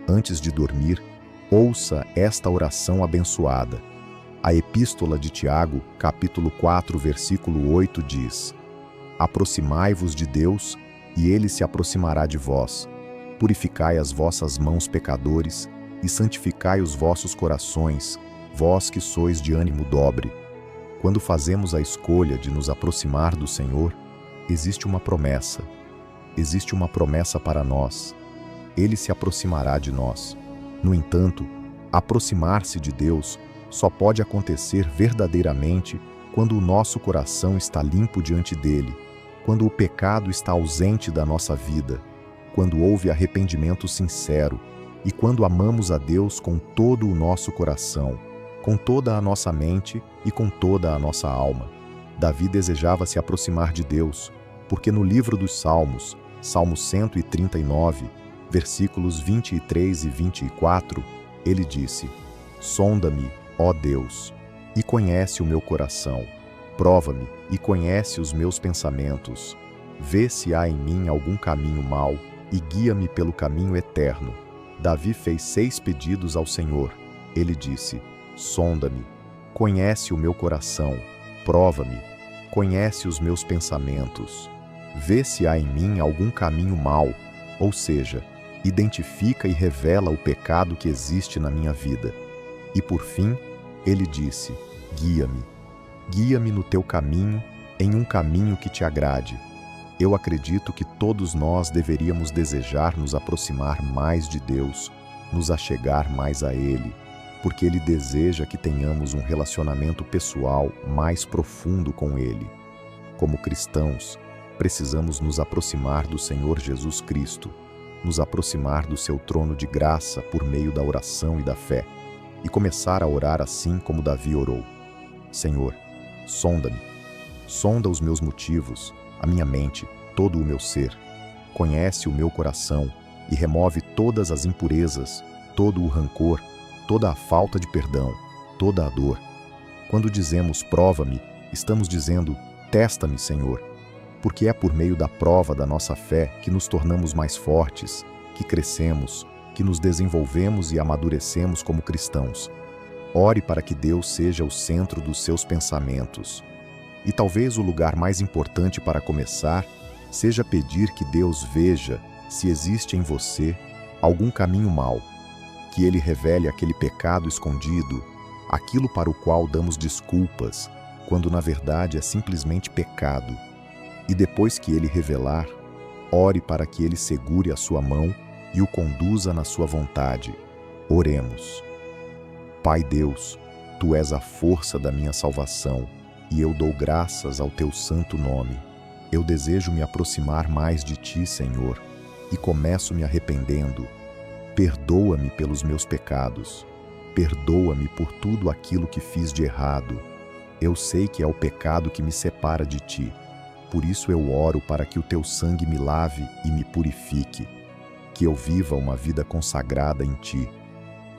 antes de dormir, ouça esta oração abençoada. A Epístola de Tiago, capítulo 4, versículo 8 diz: Aproximai-vos de Deus, e Ele se aproximará de vós. Purificai as vossas mãos, pecadores, e santificai os vossos corações, vós que sois de ânimo dobre. Quando fazemos a escolha de nos aproximar do Senhor, existe uma promessa. Existe uma promessa para nós. Ele se aproximará de nós. No entanto, aproximar-se de Deus só pode acontecer verdadeiramente quando o nosso coração está limpo diante dele, quando o pecado está ausente da nossa vida, quando houve arrependimento sincero e quando amamos a Deus com todo o nosso coração, com toda a nossa mente e com toda a nossa alma. Davi desejava se aproximar de Deus, porque no livro dos Salmos, Salmo 139, versículos 23 e 24, ele disse: Sonda-me, ó Deus, e conhece o meu coração. Prova-me e conhece os meus pensamentos. Vê se há em mim algum caminho mau e guia-me pelo caminho eterno. Davi fez 6 pedidos ao Senhor. Ele disse: Sonda-me, conhece o meu coração. Prova-me, conhece os meus pensamentos. Vê se há em mim algum caminho mau, ou seja, identifica e revela o pecado que existe na minha vida. E por fim, ele disse: Guia-me. Guia-me no teu caminho, em um caminho que te agrade. Eu acredito que todos nós deveríamos desejar nos aproximar mais de Deus, nos achegar mais a Ele, porque Ele deseja que tenhamos um relacionamento pessoal mais profundo com Ele. Como cristãos, precisamos nos aproximar do Senhor Jesus Cristo, nos aproximar do seu trono de graça por meio da oração e da fé, e começar a orar assim como Davi orou. Senhor, sonda-me, sonda os meus motivos, a minha mente, todo o meu ser. Conhece o meu coração e remove todas as impurezas, todo o rancor, toda a falta de perdão, toda a dor. Quando dizemos prova-me, estamos dizendo testa-me, Senhor, porque é por meio da prova da nossa fé que nos tornamos mais fortes, que crescemos, que nos desenvolvemos e amadurecemos como cristãos. Ore para que Deus seja o centro dos seus pensamentos. E talvez o lugar mais importante para começar seja pedir que Deus veja se existe em você algum caminho mau, que Ele revele aquele pecado escondido, aquilo para o qual damos desculpas, quando na verdade é simplesmente pecado. E depois que Ele revelar, ore para que Ele segure a sua mão e o conduza na sua vontade. Oremos. Pai Deus, Tu és a força da minha salvação, e eu dou graças ao Teu santo nome. Eu desejo me aproximar mais de Ti, Senhor, e começo me arrependendo. Perdoa-me pelos meus pecados. Perdoa-me por tudo aquilo que fiz de errado. Eu sei que é o pecado que me separa de Ti. Por isso eu oro para que o Teu sangue me lave e me purifique, que eu viva uma vida consagrada em Ti,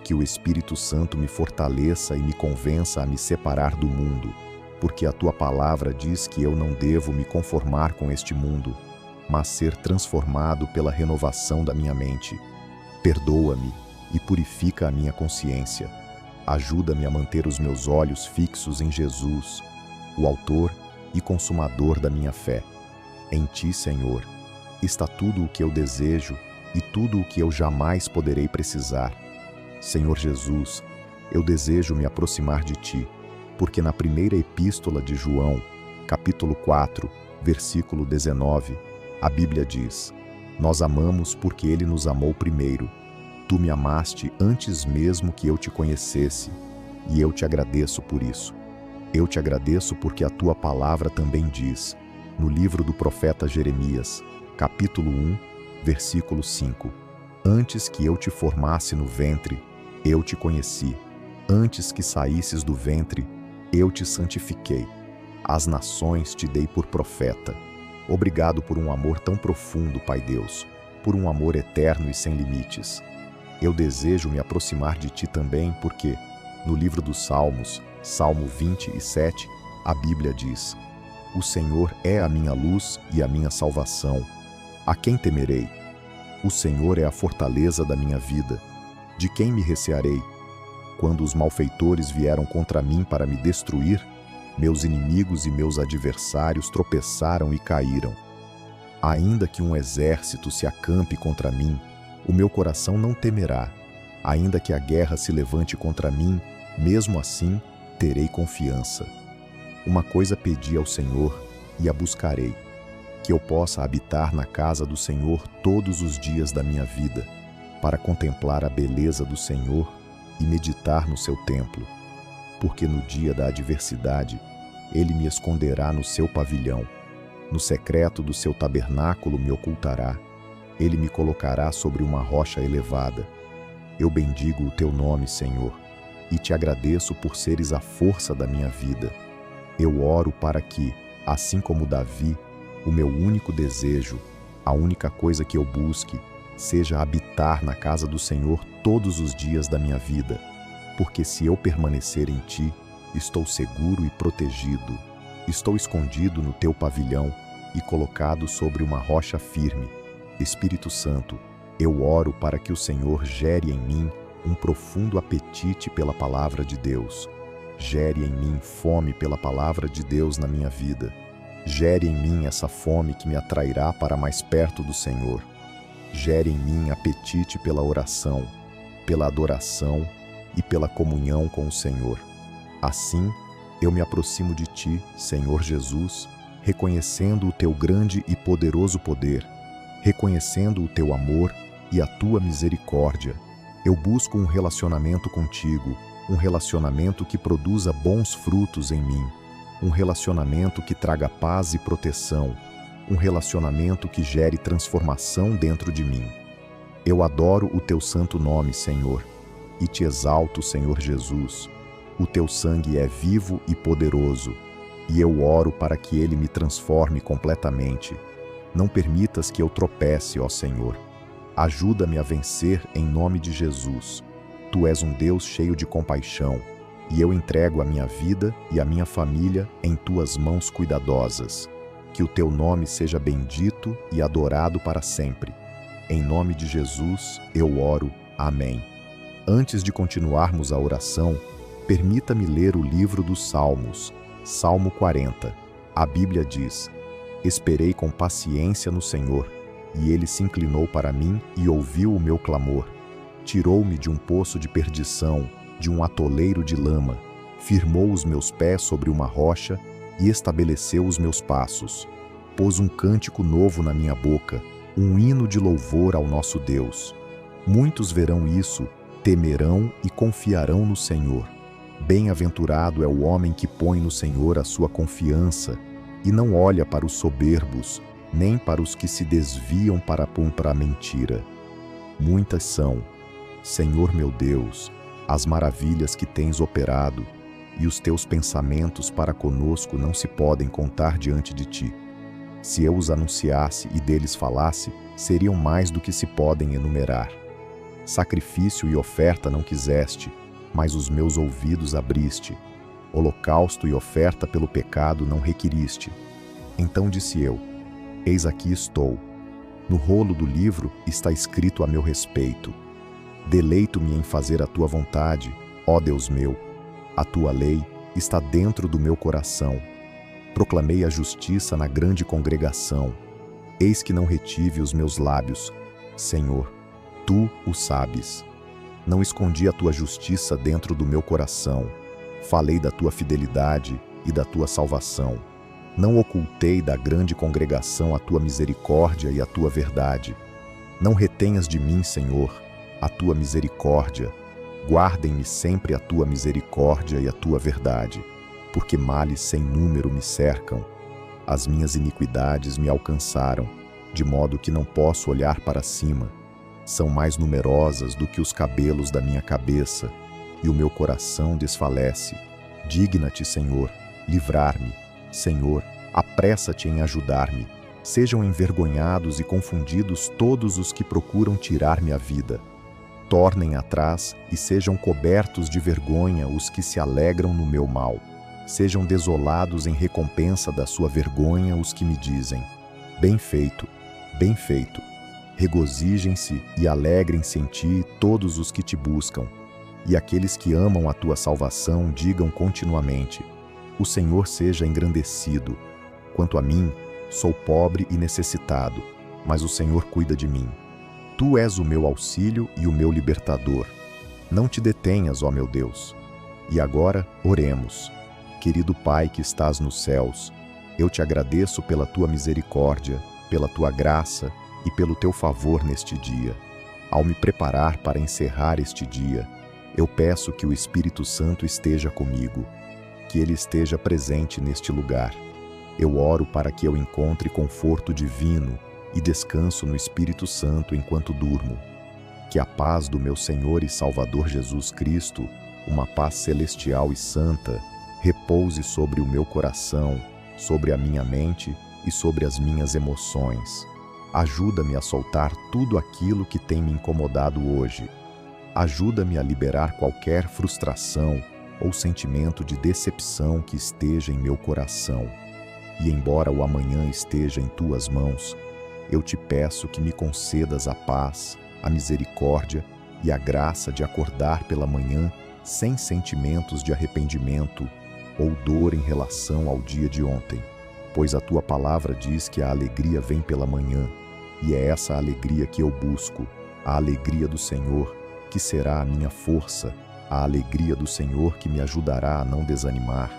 que o Espírito Santo me fortaleça e me convença a me separar do mundo, porque a Tua palavra diz que eu não devo me conformar com este mundo, mas ser transformado pela renovação da minha mente. Perdoa-me e purifica a minha consciência. Ajuda-me a manter os meus olhos fixos em Jesus, o Autor e Consumador da minha fé. Em Ti, Senhor, está tudo o que eu desejo e tudo o que eu jamais poderei precisar. Senhor Jesus, eu desejo me aproximar de Ti, porque na primeira epístola de João, capítulo 4, versículo 19, a Bíblia diz: Nós amamos porque Ele nos amou primeiro. Tu me amaste antes mesmo que eu Te conhecesse, e eu Te agradeço por isso. Eu Te agradeço porque a Tua palavra também diz, no livro do profeta Jeremias, capítulo 1, versículo 5, Antes que eu te formasse no ventre, eu te conheci. Antes que saísses do ventre, eu te santifiquei. As nações te dei por profeta. Obrigado por um amor tão profundo, Pai Deus, por um amor eterno e sem limites. Eu desejo me aproximar de Ti também porque, no livro dos Salmos, Salmo 27, a Bíblia diz: O Senhor é a minha luz e a minha salvação. A quem temerei? O Senhor é a fortaleza da minha vida. De quem me recearei? Quando os malfeitores vieram contra mim para me destruir, meus inimigos e meus adversários tropeçaram e caíram. Ainda que um exército se acampe contra mim, o meu coração não temerá. Ainda que a guerra se levante contra mim, mesmo assim terei confiança. Uma coisa pedi ao Senhor e a buscarei, que eu possa habitar na casa do Senhor todos os dias da minha vida, para contemplar a beleza do Senhor e meditar no seu templo. Porque no dia da adversidade, ele me esconderá no seu pavilhão. No secreto do seu tabernáculo me ocultará. Ele me colocará sobre uma rocha elevada. Eu bendigo o teu nome, Senhor, e te agradeço por seres a força da minha vida. Eu oro para que, assim como Davi, o meu único desejo, a única coisa que eu busque, seja habitar na casa do Senhor todos os dias da minha vida, porque se eu permanecer em ti, estou seguro e protegido. Estou escondido no teu pavilhão e colocado sobre uma rocha firme. Espírito Santo, eu oro para que o Senhor gere em mim um profundo apetite pela palavra de Deus. Gere em mim fome pela palavra de Deus na minha vida. Gere em mim essa fome que me atrairá para mais perto do Senhor. Gere em mim apetite pela oração, pela adoração e pela comunhão com o Senhor. Assim, eu me aproximo de ti, Senhor Jesus, reconhecendo o teu grande e poderoso poder, reconhecendo o teu amor e a tua misericórdia. Eu busco um relacionamento contigo, um relacionamento que produza bons frutos em mim, um relacionamento que traga paz e proteção, um relacionamento que gere transformação dentro de mim. Eu adoro o teu santo nome, Senhor, e te exalto, Senhor Jesus. O teu sangue é vivo e poderoso, e eu oro para que ele me transforme completamente. Não permitas que eu tropece, ó Senhor. Ajuda-me a vencer em nome de Jesus. Tu és um Deus cheio de compaixão, e eu entrego a minha vida e a minha família em tuas mãos cuidadosas. Que o teu nome seja bendito e adorado para sempre. Em nome de Jesus, eu oro. Amém. Antes de continuarmos a oração, permita-me ler o livro dos Salmos, Salmo 40. A Bíblia diz: Esperei com paciência no Senhor, e ele se inclinou para mim e ouviu o meu clamor. Tirou-me de um poço de perdição, de um atoleiro de lama, firmou os meus pés sobre uma rocha e estabeleceu os meus passos. Pôs um cântico novo na minha boca, um hino de louvor ao nosso Deus. Muitos verão isso, temerão e confiarão no Senhor. Bem-aventurado é o homem que põe no Senhor a sua confiança e não olha para os soberbos, nem para os que se desviam para a mentira. Muitas são, Senhor meu Deus, as maravilhas que tens operado, e os teus pensamentos para conosco não se podem contar diante de ti. Se eu os anunciasse e deles falasse, seriam mais do que se podem enumerar. Sacrifício e oferta não quiseste, mas os meus ouvidos abriste. Holocausto e oferta pelo pecado não requiriste. Então disse eu: Eis aqui estou. No rolo do livro está escrito a meu respeito. Deleito-me em fazer a tua vontade, ó Deus meu. A tua lei está dentro do meu coração. Proclamei a justiça na grande congregação. Eis que não retive os meus lábios. Senhor, tu o sabes. Não escondi a tua justiça dentro do meu coração. Falei da tua fidelidade e da tua salvação. Não ocultei da grande congregação a tua misericórdia e a tua verdade. Não retenhas de mim, Senhor, a tua misericórdia. Guardem-me sempre a tua misericórdia e a tua verdade, porque males sem número me cercam. As minhas iniquidades me alcançaram, de modo que não posso olhar para cima. São mais numerosas do que os cabelos da minha cabeça, e o meu coração desfalece. Digna-te, Senhor, livrar-me. Senhor, apressa-te em ajudar-me. Sejam envergonhados e confundidos todos os que procuram tirar-me a vida. Tornem atrás e sejam cobertos de vergonha os que se alegram no meu mal. Sejam desolados em recompensa da sua vergonha os que me dizem: Bem feito, bem feito. Regozijem-se e alegrem-se em ti todos os que te buscam. E aqueles que amam a tua salvação digam continuamente: o Senhor seja engrandecido. Quanto a mim, sou pobre e necessitado, mas o Senhor cuida de mim. Tu és o meu auxílio e o meu libertador. Não te detenhas, ó meu Deus. E agora, oremos. Querido Pai que estás nos céus, eu te agradeço pela tua misericórdia, pela tua graça e pelo teu favor neste dia. Ao me preparar para encerrar este dia, eu peço que o Espírito Santo esteja comigo, que ele esteja presente neste lugar. Eu oro para que eu encontre conforto divino e descanso no Espírito Santo enquanto durmo. Que a paz do meu Senhor e Salvador Jesus Cristo, uma paz celestial e santa, repouse sobre o meu coração, sobre a minha mente e sobre as minhas emoções. Ajuda-me a soltar tudo aquilo que tem me incomodado hoje. Ajuda-me a liberar qualquer frustração ou sentimento de decepção que esteja em meu coração. E embora o amanhã esteja em tuas mãos, eu te peço que me concedas a paz, a misericórdia e a graça de acordar pela manhã sem sentimentos de arrependimento ou dor em relação ao dia de ontem, pois a tua palavra diz que a alegria vem pela manhã, e é essa alegria que eu busco, a alegria do Senhor, que será a minha força, a alegria do Senhor que me ajudará a não desanimar.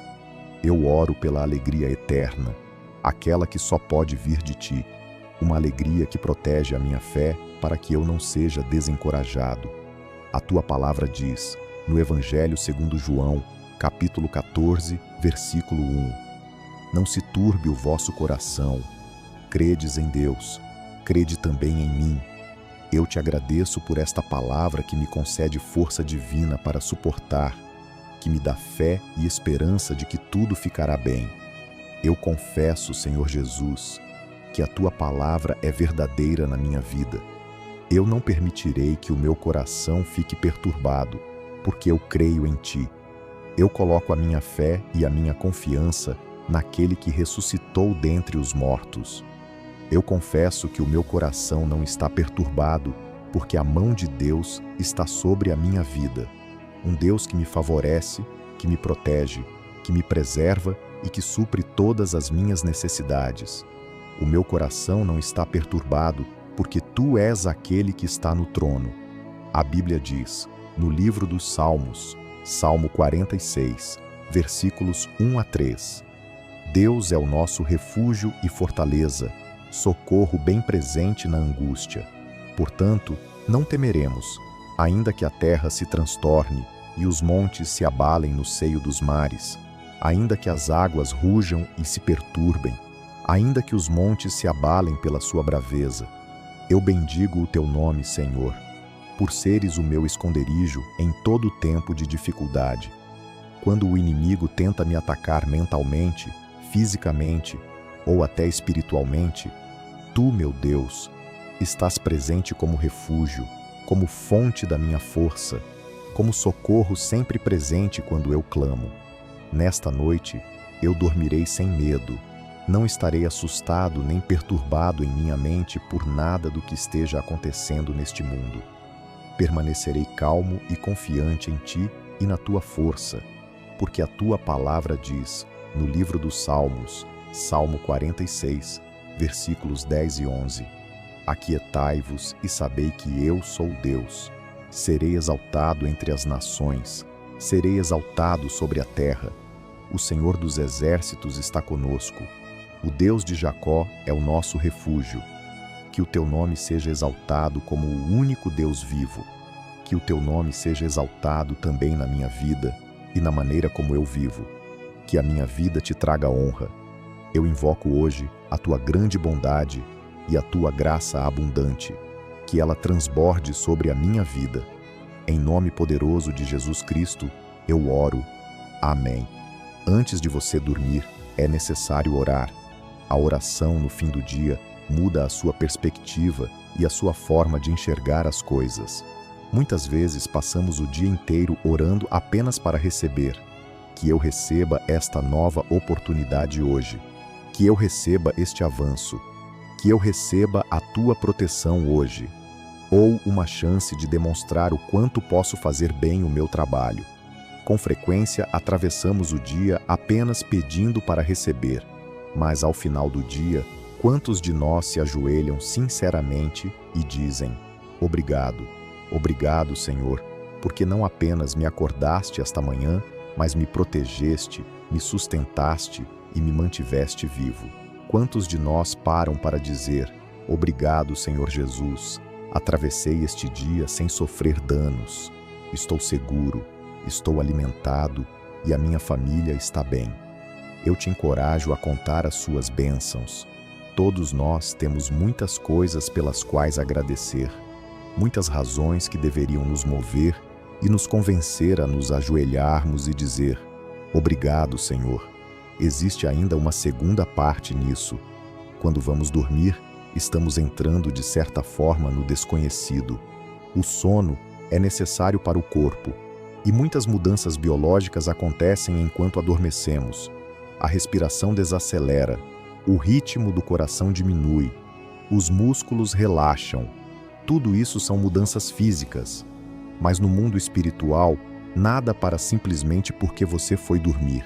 Eu oro pela alegria eterna, aquela que só pode vir de ti, uma alegria que protege a minha fé para que eu não seja desencorajado. A tua palavra diz, no Evangelho segundo João, capítulo 14, versículo 1: Não se turbe o vosso coração, credes em Deus, crede também em mim. Eu te agradeço por esta palavra que me concede força divina para suportar, que me dá fé e esperança de que tudo ficará bem. Eu confesso, Senhor Jesus, que a tua palavra é verdadeira na minha vida. Eu não permitirei que o meu coração fique perturbado, porque eu creio em ti. Eu coloco a minha fé e a minha confiança naquele que ressuscitou dentre os mortos. Eu confesso que o meu coração não está perturbado, porque a mão de Deus está sobre a minha vida. Um Deus que me favorece, que me protege, que me preserva e que supre todas as minhas necessidades. O meu coração não está perturbado, porque tu és aquele que está no trono. A Bíblia diz, no livro dos Salmos, Salmo 46, versículos 1 a 3: Deus é o nosso refúgio e fortaleza, socorro bem presente na angústia. Portanto, não temeremos, ainda que a terra se transtorne e os montes se abalem no seio dos mares, ainda que as águas rujam e se perturbem, ainda que os montes se abalem pela sua braveza. Eu bendigo o teu nome, Senhor, por seres o meu esconderijo em todo o tempo de dificuldade. Quando o inimigo tenta me atacar mentalmente, fisicamente ou até espiritualmente, tu, meu Deus, estás presente como refúgio, como fonte da minha força, como socorro sempre presente quando eu clamo. Nesta noite, eu dormirei sem medo. Não estarei assustado nem perturbado em minha mente por nada do que esteja acontecendo neste mundo. Permanecerei calmo e confiante em ti e na tua força, porque a tua palavra diz, no livro dos Salmos, Salmo 46, versículos 10 e 11: Aquietai-vos e sabei que eu sou Deus. Serei exaltado entre as nações, serei exaltado sobre a terra. O Senhor dos exércitos está conosco. O Deus de Jacó é o nosso refúgio. Que o teu nome seja exaltado como o único Deus vivo. Que o teu nome seja exaltado também na minha vida e na maneira como eu vivo. Que a minha vida te traga honra. Eu invoco hoje a tua grande bondade e a tua graça abundante. Que ela transborde sobre a minha vida. Em nome poderoso de Jesus Cristo, eu oro. Amém. Antes de você dormir, é necessário orar. A oração no fim do dia muda a sua perspectiva e a sua forma de enxergar as coisas. Muitas vezes passamos o dia inteiro orando apenas para receber. Que eu receba esta nova oportunidade hoje. Que eu receba este avanço. que eu receba a tua proteção hoje, ou uma chance de demonstrar o quanto posso fazer bem o meu trabalho. Com frequência, atravessamos o dia apenas pedindo para receber, mas ao final do dia, quantos de nós se ajoelham sinceramente e dizem: obrigado, obrigado, Senhor, porque não apenas me acordaste esta manhã, mas me protegeste, me sustentaste e me mantiveste vivo. Quantos de nós param para dizer: obrigado, Senhor Jesus, atravessei este dia sem sofrer danos, estou seguro, estou alimentado e a minha família está bem. Eu te encorajo a contar as suas bênçãos. Todos nós temos muitas coisas pelas quais agradecer, muitas razões que deveriam nos mover e nos convencer a nos ajoelharmos e dizer: obrigado, Senhor. Existe ainda uma segunda parte nisso. Quando vamos dormir, estamos entrando de certa forma no desconhecido. O sono é necessário para o corpo, e muitas mudanças biológicas acontecem enquanto adormecemos. A respiração desacelera, o ritmo do coração diminui, os músculos relaxam. Tudo isso são mudanças físicas. Mas no mundo espiritual, nada para simplesmente porque você foi dormir.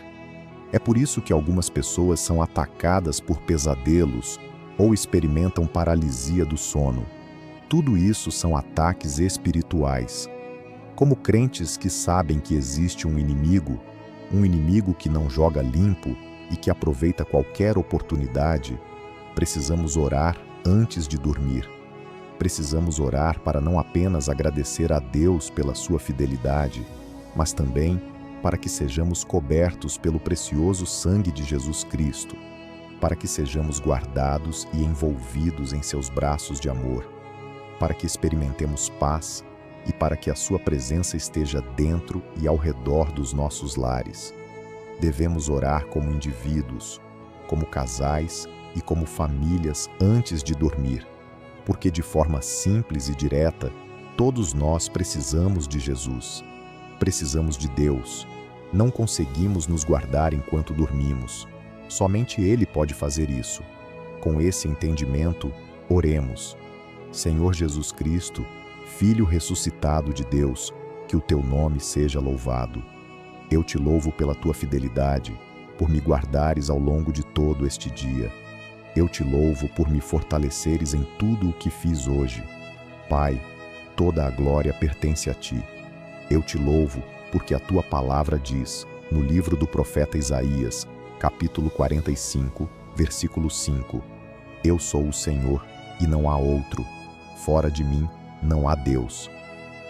É por isso que algumas pessoas são atacadas por pesadelos ou experimentam paralisia do sono. Tudo isso são ataques espirituais. Como crentes que sabem que existe um inimigo que não joga limpo e que aproveita qualquer oportunidade, precisamos orar antes de dormir. Precisamos orar para não apenas agradecer a Deus pela sua fidelidade, mas também para que sejamos cobertos pelo precioso sangue de Jesus Cristo, para que sejamos guardados e envolvidos em seus braços de amor, para que experimentemos paz e para que a sua presença esteja dentro e ao redor dos nossos lares. Devemos orar como indivíduos, como casais e como famílias antes de dormir, porque de forma simples e direta, todos nós precisamos de Jesus. Precisamos de Deus. Não conseguimos nos guardar enquanto dormimos. Somente Ele pode fazer isso. Com esse entendimento, oremos. Senhor Jesus Cristo, Filho ressuscitado de Deus, que o teu nome seja louvado. Eu te louvo pela tua fidelidade, por me guardares ao longo de todo este dia. Eu te louvo por me fortaleceres em tudo o que fiz hoje. Pai, toda a glória pertence a ti. Eu te louvo porque a tua palavra diz, no livro do profeta Isaías, capítulo 45, versículo 5: Eu sou o Senhor, e não há outro. Fora de mim, não há Deus.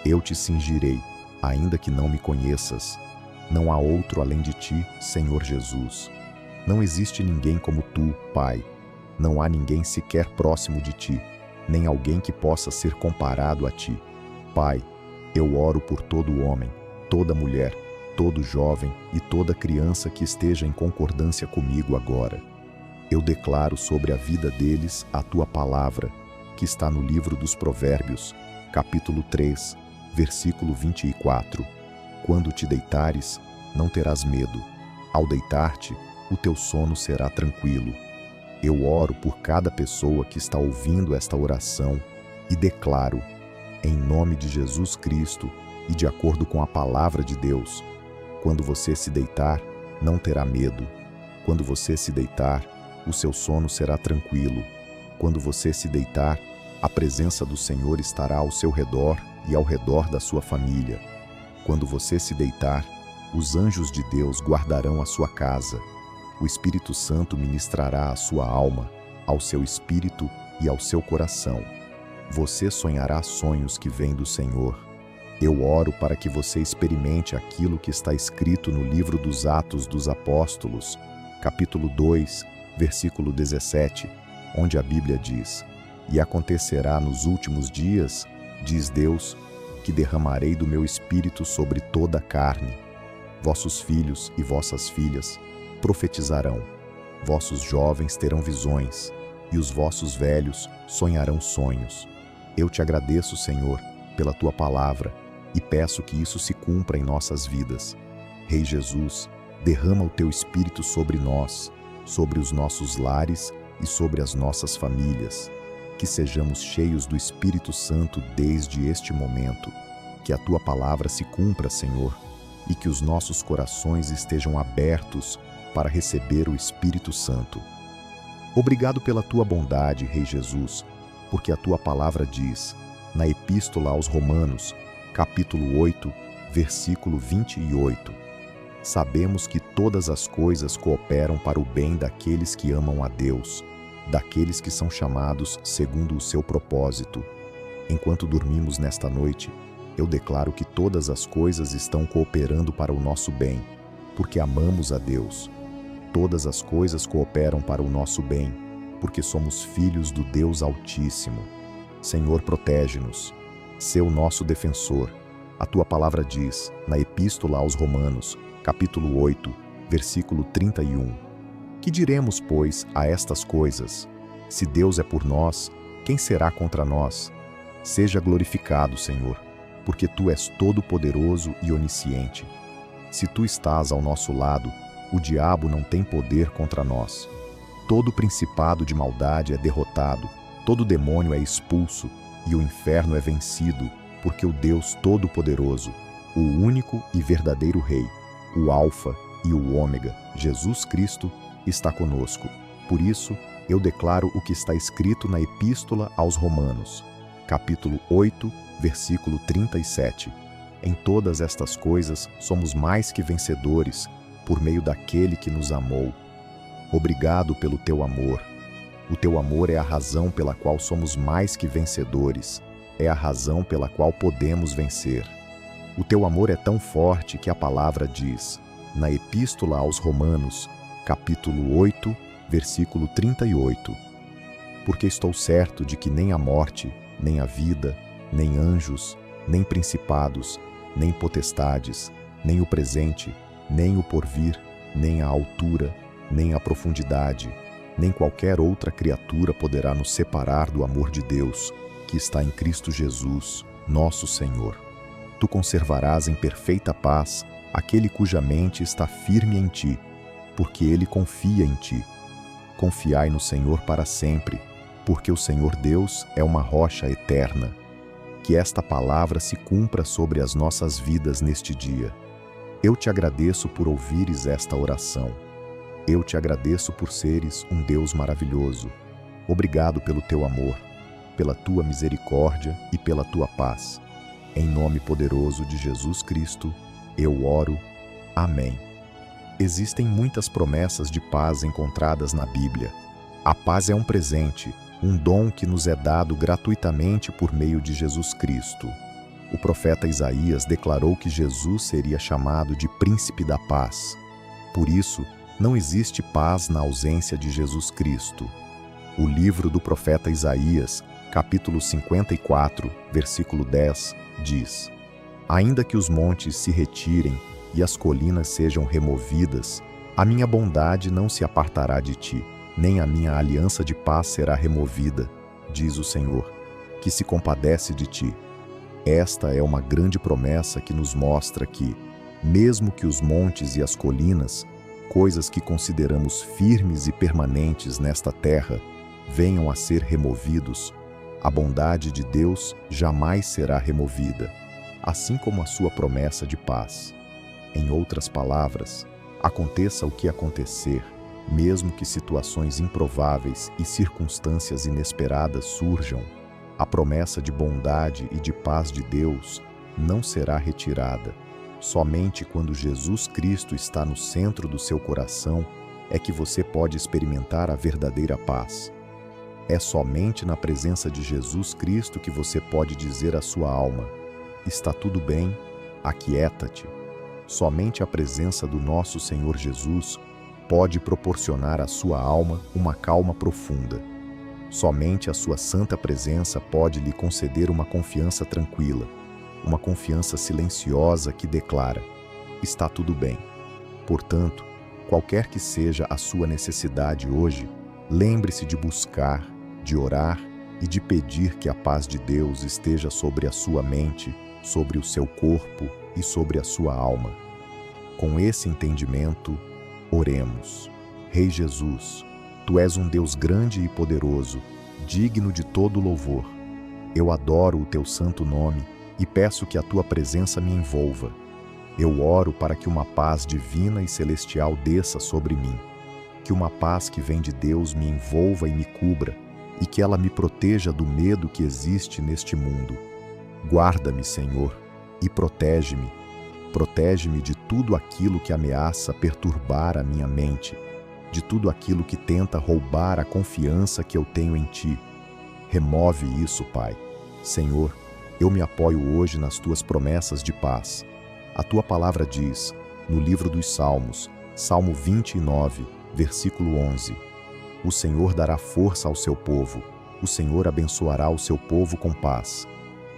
Eu te cingirei, ainda que não me conheças. Não há outro além de ti, Senhor Jesus. Não existe ninguém como tu, Pai. Não há ninguém sequer próximo de ti, nem alguém que possa ser comparado a ti. Pai, eu oro por todo homem, toda mulher, todo jovem e toda criança que esteja em concordância comigo agora. Eu declaro sobre a vida deles a tua palavra, que está no livro dos Provérbios, capítulo 3, versículo 24. Quando te deitares, não terás medo. Ao deitar-te, o teu sono será tranquilo. Eu oro por cada pessoa que está ouvindo esta oração e declaro, em nome de Jesus Cristo e de acordo com a palavra de Deus, quando você se deitar, não terá medo. Quando você se deitar, o seu sono será tranquilo. Quando você se deitar, a presença do Senhor estará ao seu redor e ao redor da sua família. Quando você se deitar, os anjos de Deus guardarão a sua casa. O Espírito Santo ministrará à sua alma, ao seu espírito e ao seu coração. Você sonhará sonhos que vêm do Senhor. Eu oro para que você experimente aquilo que está escrito no livro dos Atos dos Apóstolos, capítulo 2, versículo 17, onde a Bíblia diz: E acontecerá nos últimos dias, diz Deus, que derramarei do meu espírito sobre toda a carne. Vossos filhos e vossas filhas profetizarão, vossos jovens terão visões, e os vossos velhos sonharão sonhos. Eu te agradeço, Senhor, pela tua palavra, e peço que isso se cumpra em nossas vidas. Rei Jesus, derrama o teu Espírito sobre nós, sobre os nossos lares e sobre as nossas famílias. Que sejamos cheios do Espírito Santo desde este momento. Que a Tua palavra se cumpra, Senhor, e que os nossos corações estejam abertos para receber o Espírito Santo. Obrigado pela Tua bondade, Rei Jesus, porque a Tua palavra diz, na Epístola aos Romanos, capítulo 8, versículo 28, sabemos que todas as coisas cooperam para o bem daqueles que amam a Deus, daqueles que são chamados segundo o seu propósito. Enquanto dormimos nesta noite, eu declaro que todas as coisas estão cooperando para o nosso bem, porque amamos a Deus. Todas as coisas cooperam para o nosso bem, porque somos filhos do Deus Altíssimo. Senhor, protege-nos. Sê o nosso defensor. A Tua palavra diz, na Epístola aos Romanos, capítulo 8, versículo 31. Que diremos, pois, a estas coisas? Se Deus é por nós, quem será contra nós? Seja glorificado, Senhor, porque Tu és todo-poderoso e onisciente. Se Tu estás ao nosso lado, o diabo não tem poder contra nós. Todo principado de maldade é derrotado, todo demônio é expulso e o inferno é vencido, porque o Deus Todo-Poderoso, o único e verdadeiro Rei, o Alfa e o Ômega, Jesus Cristo, está conosco. Por isso, eu declaro o que está escrito na Epístola aos Romanos, capítulo 8, versículo 37. Em todas estas coisas somos mais que vencedores, por meio daquele que nos amou. Obrigado pelo Teu amor. O Teu amor é a razão pela qual somos mais que vencedores. É a razão pela qual podemos vencer. O Teu amor é tão forte que a palavra diz, na Epístola aos Romanos, capítulo 8, versículo 38. Porque estou certo de que nem a morte, nem a vida, nem anjos, nem principados, nem potestades, nem o presente, nem o porvir, nem a altura, nem a profundidade, nem qualquer outra criatura poderá nos separar do amor de Deus, que está em Cristo Jesus, nosso Senhor. Tu conservarás em perfeita paz aquele cuja mente está firme em Ti, porque ele confia em Ti. Confiai no Senhor para sempre, porque o Senhor Deus é uma rocha eterna. Que esta palavra se cumpra sobre as nossas vidas neste dia. Eu Te agradeço por ouvires esta oração. Eu Te agradeço por seres um Deus maravilhoso. Obrigado pelo Teu amor, pela Tua misericórdia e pela Tua paz. Em nome poderoso de Jesus Cristo, eu oro. Amém. Existem muitas promessas de paz encontradas na Bíblia. A paz é um presente, um dom que nos é dado gratuitamente por meio de Jesus Cristo. O profeta Isaías declarou que Jesus seria chamado de Príncipe da Paz. Por isso, não existe paz na ausência de Jesus Cristo. O livro do profeta Isaías, capítulo 54, versículo 10, diz: Ainda que os montes se retirem e as colinas sejam removidas, a minha bondade não se apartará de ti, nem a minha aliança de paz será removida, diz o Senhor, que se compadece de ti. Esta é uma grande promessa que nos mostra que, mesmo que os montes e as colinas, coisas que consideramos firmes e permanentes nesta terra, venham a ser removidos, a bondade de Deus jamais será removida, assim como a sua promessa de paz. Em outras palavras, aconteça o que acontecer, mesmo que situações improváveis e circunstâncias inesperadas surjam, a promessa de bondade e de paz de Deus não será retirada. Somente quando Jesus Cristo está no centro do seu coração é que você pode experimentar a verdadeira paz. É somente na presença de Jesus Cristo que você pode dizer à sua alma: está tudo bem, aquieta-te. Somente a presença do nosso Senhor Jesus pode proporcionar à sua alma uma calma profunda. Somente a sua santa presença pode lhe conceder uma confiança tranquila, uma confiança silenciosa que declara: está tudo bem. Portanto, qualquer que seja a sua necessidade hoje, lembre-se de buscar, de orar e de pedir que a paz de Deus esteja sobre a sua mente, sobre o seu corpo e sobre a sua alma. Com esse entendimento, oremos. Rei Jesus, Tu és um Deus grande e poderoso, digno de todo louvor. Eu adoro o Teu santo nome e peço que a Tua presença me envolva. Eu oro para que uma paz divina e celestial desça sobre mim. Que uma paz que vem de Deus me envolva e me cubra, e que ela me proteja do medo que existe neste mundo. Guarda-me, Senhor, e protege-me. Protege-me de tudo aquilo que ameaça perturbar a minha mente, de tudo aquilo que tenta roubar a confiança que eu tenho em Ti. Remove isso, Pai. Senhor, eu me apoio hoje nas Tuas promessas de paz. A Tua palavra diz, no livro dos Salmos, Salmo 29, versículo 11, O Senhor dará força ao seu povo, o Senhor abençoará o seu povo com paz.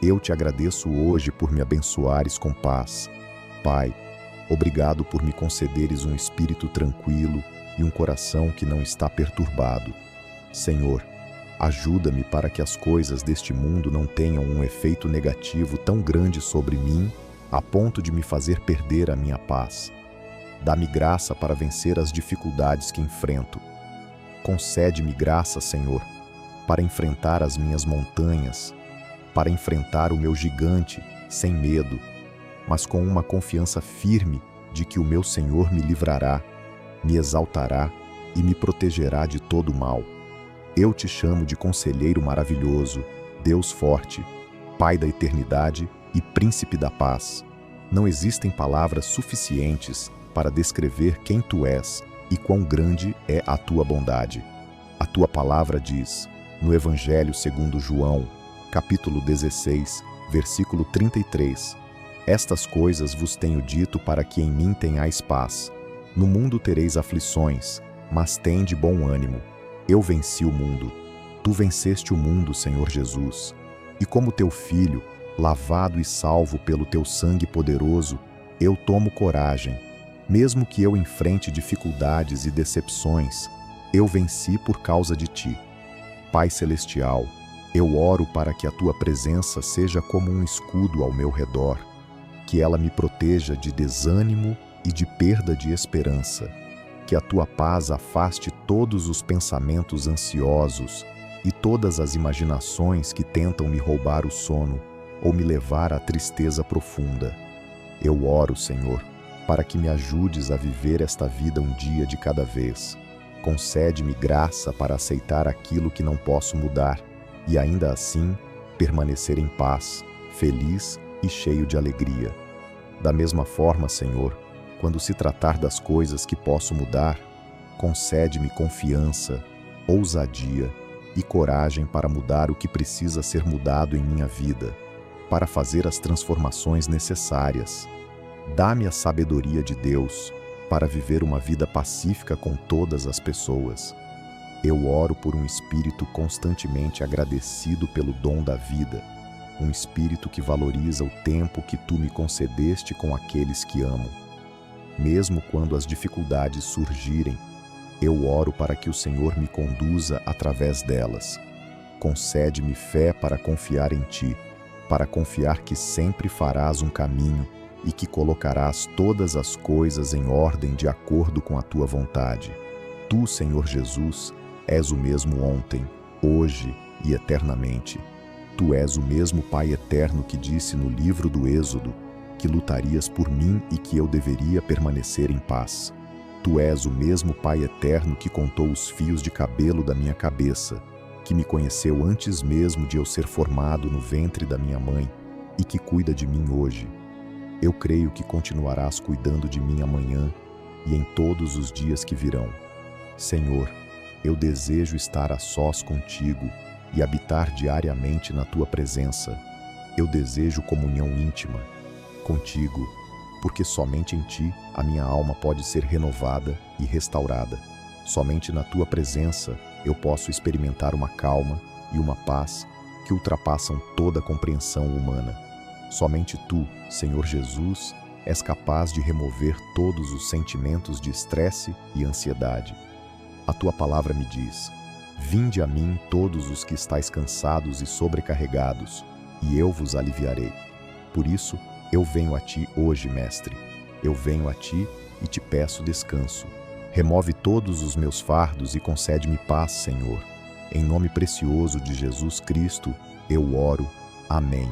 Eu te agradeço hoje por me abençoares com paz. Pai, obrigado por me concederes um espírito tranquilo e um coração que não está perturbado. Senhor, ajuda-me para que as coisas deste mundo não tenham um efeito negativo tão grande sobre mim, a ponto de me fazer perder a minha paz. Dá-me graça para vencer as dificuldades que enfrento. Concede-me graça, Senhor, para enfrentar as minhas montanhas, para enfrentar o meu gigante sem medo, mas com uma confiança firme de que o meu Senhor me livrará, me exaltará e me protegerá de todo mal. Eu te chamo de Conselheiro maravilhoso, Deus forte, Pai da eternidade e Príncipe da paz. Não existem palavras suficientes para descrever quem Tu és e quão grande é a Tua bondade. A Tua palavra diz, no Evangelho segundo João, capítulo 16, versículo 33, Estas coisas vos tenho dito para que em mim tenhais paz. No mundo tereis aflições, mas tende bom ânimo. Eu venci o mundo. Tu venceste o mundo, Senhor Jesus. E como Teu Filho, lavado e salvo pelo Teu sangue poderoso, eu tomo coragem. Mesmo que eu enfrente dificuldades e decepções, eu venci por causa de Ti. Pai Celestial, eu oro para que a Tua presença seja como um escudo ao meu redor, que ela me proteja de desânimo e de perda de esperança, que a Tua paz afaste todos os pensamentos ansiosos e todas as imaginações que tentam me roubar o sono ou me levar à tristeza profunda. Eu oro, Senhor, para que me ajudes a viver esta vida um dia de cada vez. Concede-me graça para aceitar aquilo que não posso mudar e ainda assim permanecer em paz, feliz e cheio de alegria. Da mesma forma, Senhor, quando se tratar das coisas que posso mudar, concede-me confiança, ousadia e coragem para mudar o que precisa ser mudado em minha vida, para fazer as transformações necessárias. Dá-me a sabedoria de Deus para viver uma vida pacífica com todas as pessoas. Eu oro por um espírito constantemente agradecido pelo dom da vida, um espírito que valoriza o tempo que Tu me concedeste com aqueles que amo. Mesmo quando as dificuldades surgirem, eu oro para que o Senhor me conduza através delas. Concede-me fé para confiar em Ti, para confiar que sempre farás um caminho e que colocarás todas as coisas em ordem de acordo com a Tua vontade. Tu, Senhor Jesus, és o mesmo ontem, hoje e eternamente. Tu és o mesmo Pai eterno que disse no livro do Êxodo que lutarias por mim e que eu deveria permanecer em paz. Tu és o mesmo Pai eterno que contou os fios de cabelo da minha cabeça, que me conheceu antes mesmo de eu ser formado no ventre da minha mãe e que cuida de mim hoje. Eu creio que continuarás cuidando de mim amanhã e em todos os dias que virão. Senhor, eu desejo estar a sós contigo e habitar diariamente na Tua presença. Eu desejo comunhão íntima contigo, porque somente em Ti a minha alma pode ser renovada e restaurada. Somente na Tua presença eu posso experimentar uma calma e uma paz que ultrapassam toda a compreensão humana. Somente Tu, Senhor Jesus, és capaz de remover todos os sentimentos de estresse e ansiedade. A Tua palavra me diz: Vinde a mim todos os que estáis cansados e sobrecarregados, e eu vos aliviarei. Por isso, eu venho a Ti hoje, Mestre. Eu venho a Ti e te peço descanso. Remove todos os meus fardos e concede-me paz, Senhor. Em nome precioso de Jesus Cristo, eu oro. Amém.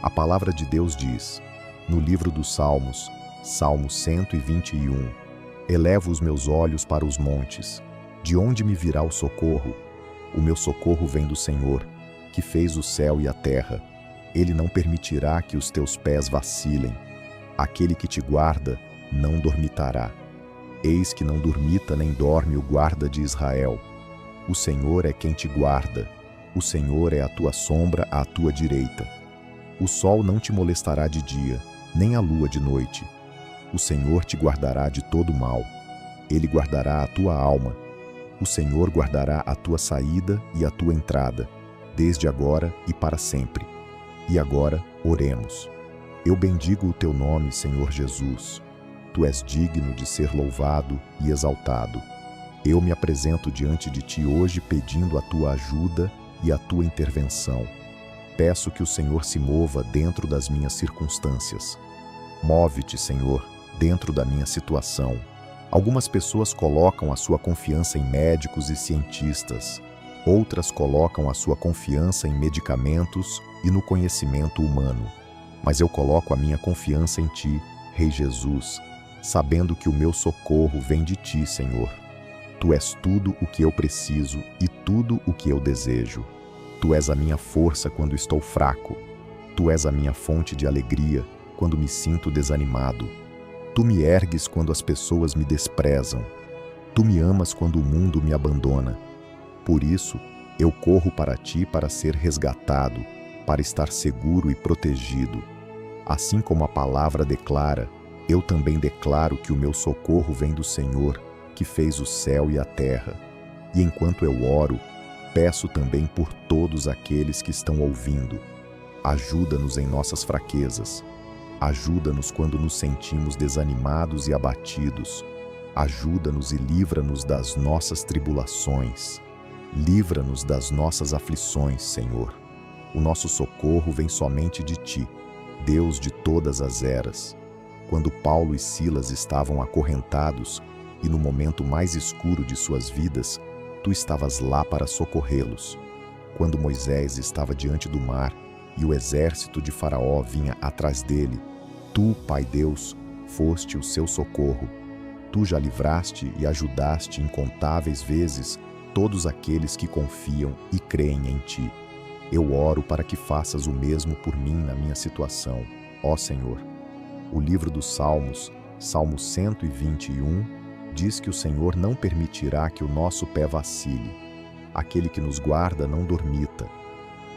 A palavra de Deus diz, no livro dos Salmos, Salmo 121, Elevo os meus olhos para os montes. De onde me virá o socorro? O meu socorro vem do Senhor, que fez o céu e a terra. Ele não permitirá que os teus pés vacilem. Aquele que te guarda não dormitará. Eis que não dormita nem dorme o guarda de Israel. O Senhor é quem te guarda. O Senhor é a tua sombra à tua direita. O sol não te molestará de dia, nem a lua de noite. O Senhor te guardará de todo mal. Ele guardará a tua alma. O Senhor guardará a tua saída e a tua entrada, desde agora e para sempre. E agora, oremos. Eu bendigo o teu nome, Senhor Jesus. Tu és digno de ser louvado e exaltado. Eu me apresento diante de ti hoje pedindo a tua ajuda e a tua intervenção. Peço que o Senhor se mova dentro das minhas circunstâncias. Move-te, Senhor, dentro da minha situação. Algumas pessoas colocam a sua confiança em médicos e cientistas. Outras colocam a sua confiança em medicamentos e no conhecimento humano. Mas eu coloco a minha confiança em ti, Rei Jesus, sabendo que o meu socorro vem de ti, Senhor. Tu és tudo o que eu preciso e tudo o que eu desejo. Tu és a minha força quando estou fraco. Tu és a minha fonte de alegria quando me sinto desanimado. Tu me ergues quando as pessoas me desprezam. Tu me amas quando o mundo me abandona. Por isso, eu corro para ti para ser resgatado, para estar seguro e protegido. Assim como a palavra declara, eu também declaro que o meu socorro vem do Senhor, que fez o céu e a terra. E enquanto eu oro, peço também por todos aqueles que estão ouvindo. Ajuda-nos em nossas fraquezas. Ajuda-nos quando nos sentimos desanimados e abatidos. Ajuda-nos e livra-nos das nossas tribulações. Livra-nos das nossas aflições, Senhor. O nosso socorro vem somente de ti, Deus de todas as eras. Quando Paulo e Silas estavam acorrentados e no momento mais escuro de suas vidas, tu estavas lá para socorrê-los. Quando Moisés estava diante do mar e o exército de Faraó vinha atrás dele, tu, Pai Deus, foste o seu socorro. Tu já livraste e ajudaste incontáveis vezes todos aqueles que confiam e creem em ti. Eu oro para que faças o mesmo por mim na minha situação, ó Senhor. O livro dos Salmos, Salmo 121, diz que o Senhor não permitirá que o nosso pé vacile. Aquele que nos guarda não dormita.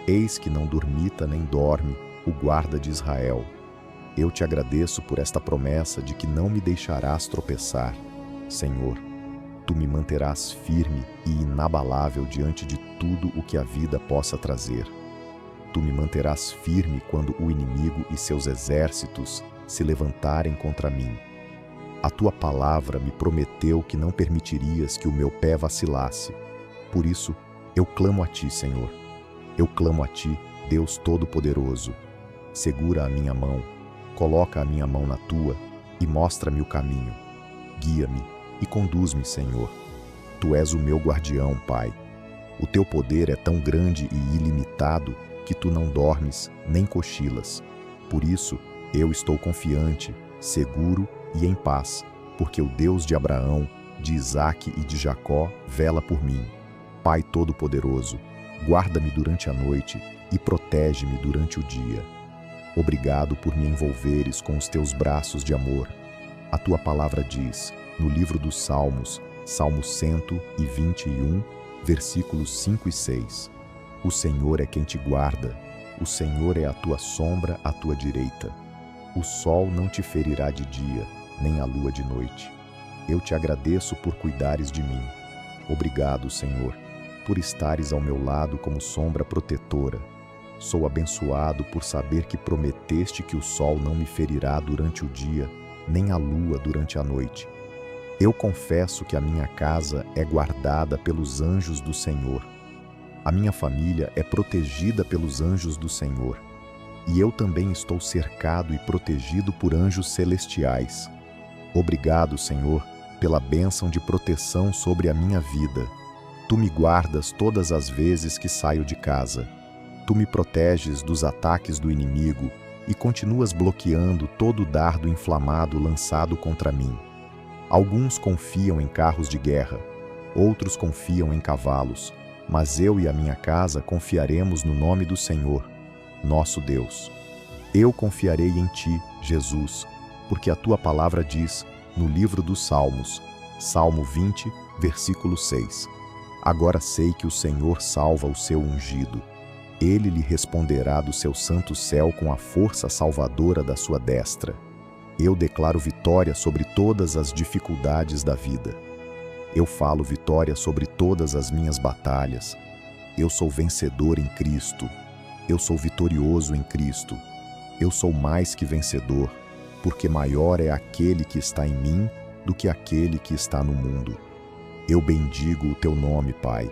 Eis que não dormita nem dorme o guarda de Israel. Eu te agradeço por esta promessa de que não me deixarás tropeçar. Senhor, tu me manterás firme e inabalável diante de tudo o que a vida possa trazer. Tu me manterás firme quando o inimigo e seus exércitos se levantarem contra mim. A tua palavra me prometeu que não permitirias que o meu pé vacilasse. Por isso, eu clamo a ti, Senhor. Eu clamo a ti, Deus Todo-Poderoso. Segura a minha mão, coloca a minha mão na tua e mostra-me o caminho. Guia-me e conduz-me, Senhor. Tu és o meu guardião, Pai. O teu poder é tão grande e ilimitado que tu não dormes nem cochilas. Por isso, eu estou confiante, seguro e em paz, porque o Deus de Abraão, de Isaque e de Jacó vela por mim. Pai Todo-Poderoso, guarda-me durante a noite e protege-me durante o dia. Obrigado por me envolveres com os teus braços de amor. A tua palavra diz, no livro dos Salmos, Salmo 121, versículos 5 e 6, o Senhor é quem te guarda, o Senhor é a tua sombra à tua direita. O sol não te ferirá de dia, nem a lua de noite. Eu te agradeço por cuidares de mim. Obrigado, Senhor, por estares ao meu lado como sombra protetora. Sou abençoado por saber que prometeste que o sol não me ferirá durante o dia, nem a lua durante a noite. Eu confesso que a minha casa é guardada pelos anjos do Senhor. A minha família é protegida pelos anjos do Senhor. E eu também estou cercado e protegido por anjos celestiais. Obrigado, Senhor, pela bênção de proteção sobre a minha vida. Tu me guardas todas as vezes que saio de casa. Tu me proteges dos ataques do inimigo e continuas bloqueando todo o dardo inflamado lançado contra mim. Alguns confiam em carros de guerra, outros confiam em cavalos, mas eu e a minha casa confiaremos no nome do Senhor, nosso Deus. Eu confiarei em ti, Jesus, porque a tua palavra diz, no livro dos Salmos, Salmo 20, versículo 6. Agora sei que o Senhor salva o seu ungido. Ele lhe responderá do seu santo céu com a força salvadora da sua destra. Eu declaro vitória sobre todas as dificuldades da vida. Eu falo vitória sobre todas as minhas batalhas. Eu sou vencedor em Cristo. Eu sou vitorioso em Cristo. Eu sou mais que vencedor, porque maior é aquele que está em mim do que aquele que está no mundo. Eu bendigo o teu nome, Pai.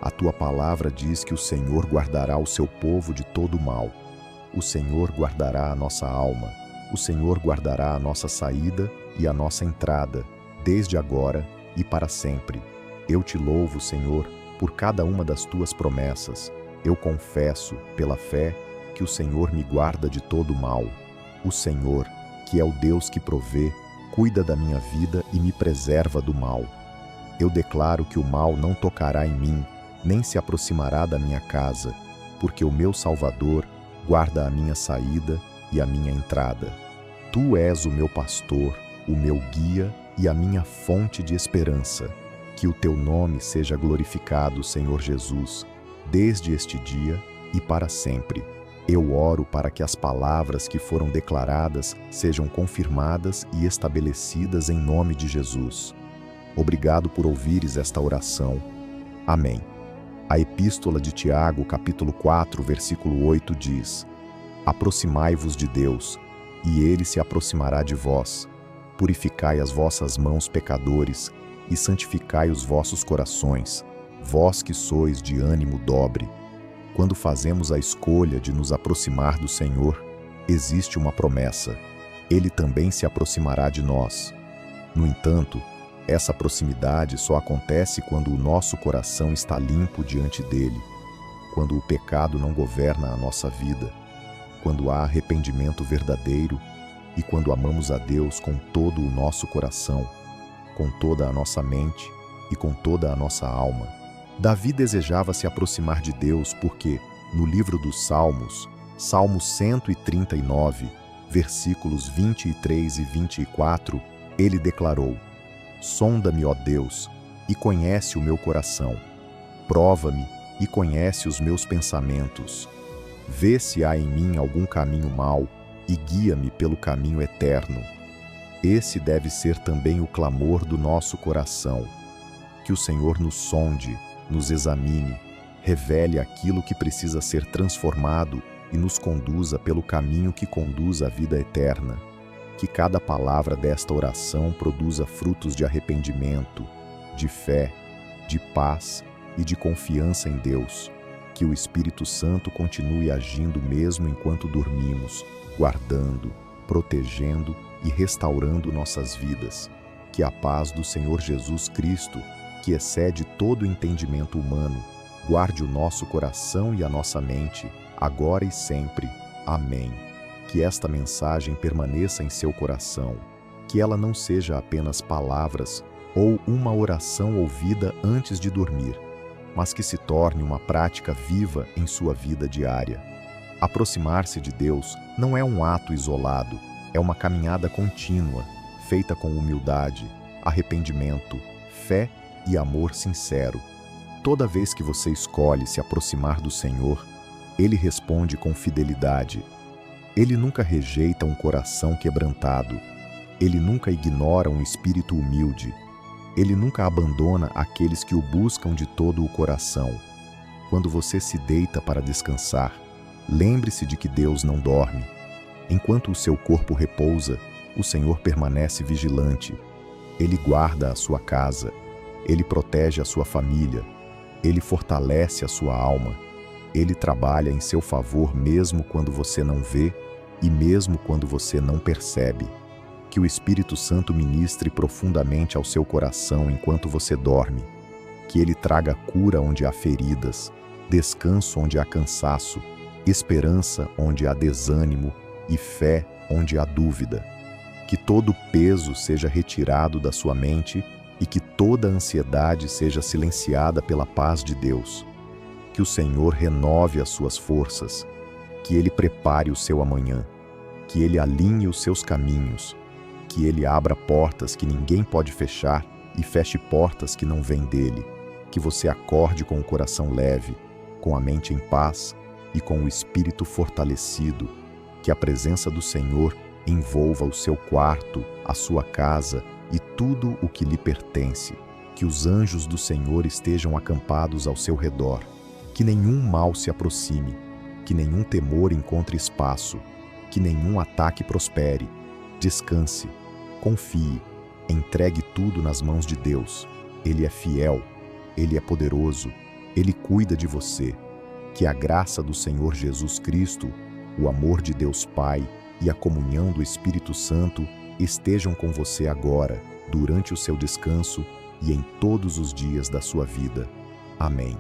A tua palavra diz que o Senhor guardará o seu povo de todo mal. O Senhor guardará a nossa alma. O Senhor guardará a nossa saída e a nossa entrada, desde agora e para sempre. Eu te louvo, Senhor, por cada uma das tuas promessas. Eu confesso, pela fé, que o Senhor me guarda de todo mal. O Senhor, que é o Deus que provê, cuida da minha vida e me preserva do mal. Eu declaro que o mal não tocará em mim, nem se aproximará da minha casa, porque o meu Salvador guarda a minha saída e a minha entrada. Tu és o meu pastor, o meu guia e a minha fonte de esperança. Que o teu nome seja glorificado, Senhor Jesus, desde este dia e para sempre. Eu oro para que as palavras que foram declaradas sejam confirmadas e estabelecidas em nome de Jesus. Obrigado por ouvires esta oração. Amém. A Epístola de Tiago, capítulo 4, versículo 8 diz: Aproximai-vos de Deus, e Ele se aproximará de vós. Purificai as vossas mãos, pecadores, e santificai os vossos corações, vós que sois de ânimo dobre. Quando fazemos a escolha de nos aproximar do Senhor, existe uma promessa. Ele também se aproximará de nós. No entanto, essa proximidade só acontece quando o nosso coração está limpo diante dele, quando o pecado não governa a nossa vida, quando há arrependimento verdadeiro e quando amamos a Deus com todo o nosso coração, com toda a nossa mente e com toda a nossa alma. Davi desejava se aproximar de Deus porque, no livro dos Salmos, Salmo 139, versículos 23 e 24, ele declarou: Sonda-me, ó Deus, e conhece o meu coração. Prova-me e conhece os meus pensamentos. Vê se há em mim algum caminho mau e guia-me pelo caminho eterno. Esse deve ser também o clamor do nosso coração. Que o Senhor nos sonde, nos examine, revele aquilo que precisa ser transformado e nos conduza pelo caminho que conduz à vida eterna. Que cada palavra desta oração produza frutos de arrependimento, de fé, de paz e de confiança em Deus. Que o Espírito Santo continue agindo mesmo enquanto dormimos, guardando, protegendo e restaurando nossas vidas. Que a paz do Senhor Jesus Cristo, que excede todo entendimento humano, guarde o nosso coração e a nossa mente, agora e sempre. Amém. Que esta mensagem permaneça em seu coração, que ela não seja apenas palavras ou uma oração ouvida antes de dormir, mas que se torne uma prática viva em sua vida diária. Aproximar-se de Deus não é um ato isolado, é uma caminhada contínua, feita com humildade, arrependimento, fé e amor sincero. Toda vez que você escolhe se aproximar do Senhor, Ele responde com fidelidade. Ele nunca rejeita um coração quebrantado. Ele nunca ignora um espírito humilde. Ele nunca abandona aqueles que o buscam de todo o coração. Quando você se deita para descansar, lembre-se de que Deus não dorme. Enquanto o seu corpo repousa, o Senhor permanece vigilante. Ele guarda a sua casa. Ele protege a sua família. Ele fortalece a sua alma. Ele trabalha em seu favor mesmo quando você não vê e mesmo quando você não percebe. Que o Espírito Santo ministre profundamente ao seu coração enquanto você dorme. Que ele traga cura onde há feridas, descanso onde há cansaço, esperança onde há desânimo e fé onde há dúvida. Que todo peso seja retirado da sua mente e que toda ansiedade seja silenciada pela paz de Deus. Que o Senhor renove as suas forças, que Ele prepare o seu amanhã, que Ele alinhe os seus caminhos, que Ele abra portas que ninguém pode fechar e feche portas que não vêm dele. Que você acorde com o coração leve, com a mente em paz e com o espírito fortalecido. Que a presença do Senhor envolva o seu quarto, a sua casa e tudo o que lhe pertence. Que os anjos do Senhor estejam acampados ao seu redor. Que nenhum mal se aproxime, que nenhum temor encontre espaço, que nenhum ataque prospere. Descanse, confie, entregue tudo nas mãos de Deus. Ele é fiel, Ele é poderoso, Ele cuida de você. Que a graça do Senhor Jesus Cristo, o amor de Deus Pai e a comunhão do Espírito Santo estejam com você agora, durante o seu descanso e em todos os dias da sua vida. Amém.